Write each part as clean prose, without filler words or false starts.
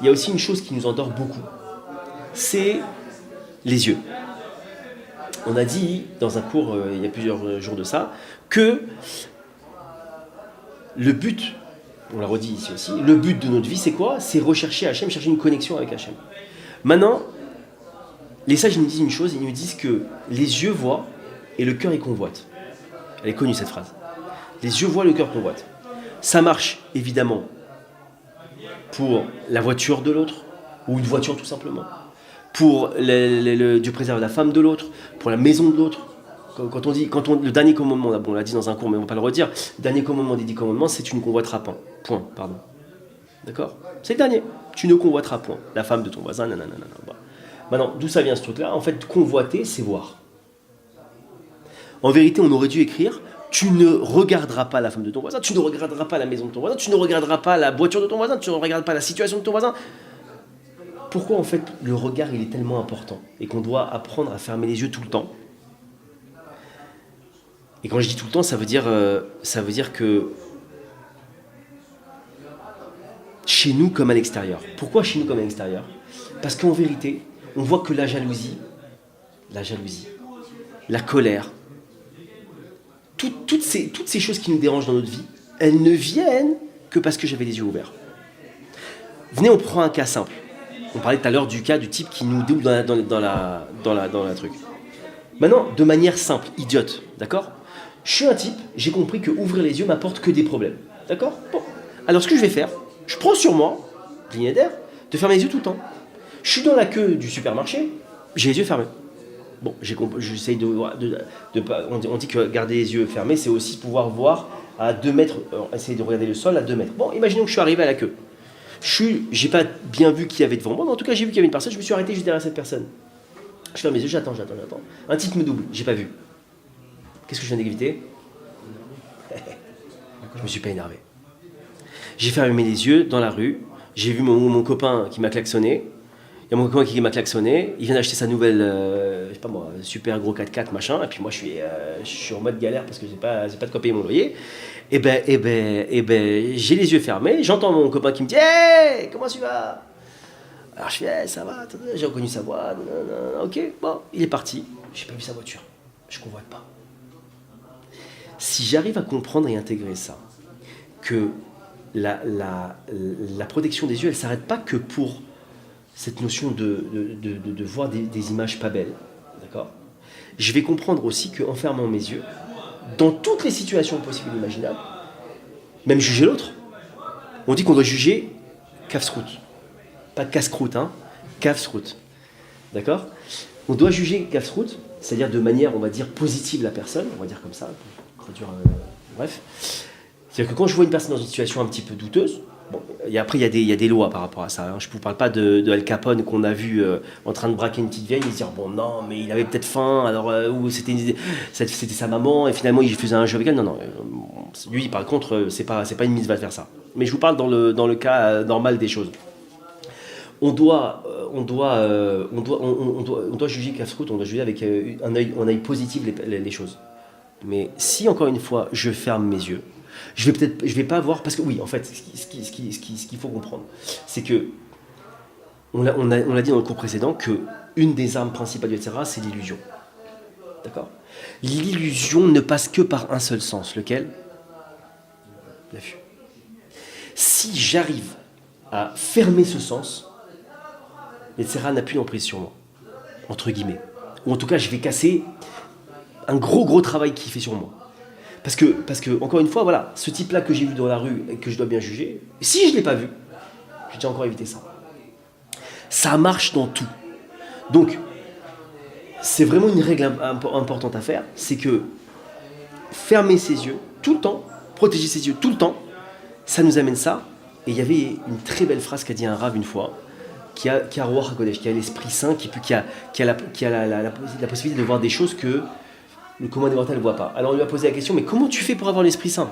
il y a aussi une chose qui nous endort beaucoup, c'est les yeux. On a dit dans un cours, il y a plusieurs jours de ça, que le but, on l'a redit ici aussi, le but de notre vie, c'est quoi? C'est rechercher Hachem, chercher une connexion avec Hachem. Maintenant, les sages nous disent une chose, ils nous disent que les yeux voient et le cœur y convoite. Elle est connue cette phrase. Les yeux voient, le cœur convoite. Ça marche évidemment pour la voiture de l'autre, ou une voiture tout simplement, pour Dieu préserve la femme de l'autre, pour la maison de l'autre. Le dernier commandement, on l'a dit dans un cours, mais on ne va pas le redire, le dernier commandement des 10 commandements, c'est tu ne convoiteras pas. Point, pardon. D'accord? C'est le dernier. Tu ne convoiteras point. La femme de ton voisin, nanana. Voilà. Maintenant, d'où ça vient ce truc-là? En fait, convoiter, c'est voir. En vérité, on aurait dû écrire tu ne regarderas pas la femme de ton voisin, tu ne regarderas pas la maison de ton voisin, tu ne regarderas pas la voiture de ton voisin, tu ne regardes pas la situation de ton voisin. Pourquoi en fait le regard il est tellement important et qu'on doit apprendre à fermer les yeux tout le temps? Et quand je dis tout le temps, ça veut dire que chez nous comme à l'extérieur. Pourquoi chez nous comme à l'extérieur? Parce qu'en vérité, on voit que la jalousie, la colère, toutes ces choses qui nous dérangent dans notre vie, elles ne viennent que parce que j'avais les yeux ouverts. Venez, on prend un cas simple. On parlait tout à l'heure du cas du type qui nous double dans la truc. Maintenant, de manière simple, idiote, d'accord? Je suis un type, j'ai compris que ouvrir les yeux m'apporte que des problèmes. D'accord? Bon. Alors ce que je vais faire, je prends sur moi, ligne d'air, de fermer les yeux tout le temps. Je suis dans la queue du supermarché, j'ai les yeux fermés. Bon, j'essaye de pas. On dit que garder les yeux fermés, c'est aussi pouvoir voir à 2 mètres, essayer de regarder le sol à 2 mètres. Bon, imaginons que je suis arrivé à la queue. J'ai pas bien vu qui y avait devant moi, mais en tout cas, j'ai vu qu'il y avait une personne, je me suis arrêté juste derrière cette personne. Je ferme mes yeux, j'attends. Un type me double, j'ai pas vu. Qu'est-ce que je viens d'éviter? Je me suis pas énervé. J'ai fermé les yeux dans la rue, j'ai vu mon copain qui m'a klaxonné. Il y a mon copain qui m'a klaxonné, il vient d'acheter sa nouvelle, je sais pas moi, super gros 4x4 machin, et puis moi je suis en mode galère parce que j'ai pas de quoi payer mon loyer. Et ben, j'ai les yeux fermés, j'entends mon copain qui me dit hey, comment tu vas? Alors je fais hey, ça va, j'ai reconnu sa voix, ok, bon, il est parti, j'ai pas vu sa voiture, je convoite pas. Si j'arrive à comprendre et intégrer ça, que la protection des yeux, elle s'arrête pas que pour cette notion de voir des images pas belles, d'accord? Je vais comprendre aussi qu'en fermant mes yeux, dans toutes les situations possibles et imaginables, même juger l'autre, on dit qu'on doit juger kafsrout, pas casse-croûte, hein, kafsrout, d'accord? On doit juger kafsrout, c'est-à-dire de manière, on va dire, positive la personne, on va dire comme ça, pour traduire, bref. C'est-à-dire que quand je vois une personne dans une situation un petit peu douteuse, bon, et après, il y a des lois par rapport à ça. Hein. Je ne vous parle pas de Al Capone qu'on a vu en train de braquer une petite vieille et se dire bon, non, mais il avait peut-être faim, alors ou c'était sa maman et finalement il faisait un jeu avec elle. Non, lui, par contre, c'est pas une mise va faire ça. Mais je vous parle dans le cas normal des choses. On doit juger Kafsrout, on doit juger avec un œil positif les choses. Mais si encore une fois je ferme mes yeux, je vais pas voir, parce que oui, en fait, ce qu'il faut comprendre, c'est que on l'a dit dans le cours précédent que une des armes principales du Yetzirah, c'est l'illusion. D'accord? L'illusion ne passe que par un seul sens, lequel? La vue. Si j'arrive à fermer ce sens, Yetzirah n'a plus d'emprise sur moi, entre guillemets. Ou en tout cas, je vais casser un gros travail qu'il fait sur moi. Parce que, encore une fois, voilà, ce type-là que j'ai vu dans la rue et que je dois bien juger, si je ne l'ai pas vu, j'ai déjà encore évité ça. Ça marche dans tout. Donc, c'est vraiment une règle importante à faire, c'est que fermer ses yeux tout le temps, protéger ses yeux tout le temps, ça nous amène ça. Et il y avait une très belle phrase qu'a dit un rave une fois, qui a Ruach HaKodesh, qui a l'Esprit Saint, qui a la possibilité de voir des choses que le commun des mortels ne voit pas. Alors on lui a posé la question, mais comment tu fais pour avoir l'Esprit Saint?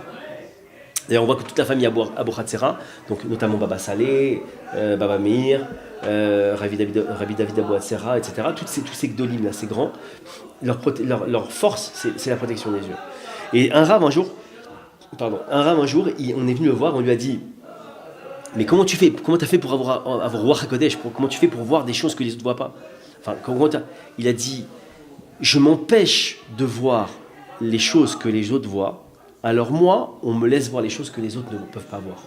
D'ailleurs, on voit que toute la famille Abou Hatzera, donc notamment Baba Saleh, Baba Meir, Rabbi David Abou Hatzera, etc., tous ces gdolim là, ces grands, leur force, c'est la protection des yeux. Et un rave un jour, on est venu le voir, on lui a dit, Mais comment tu fais? Comment tu as fait pour avoir Ruach HaKodesh? Comment tu fais pour voir des choses que les autres ne voient pas? Enfin, il a dit, je m'empêche de voir les choses que les autres voient, alors moi, on me laisse voir les choses que les autres ne peuvent pas voir.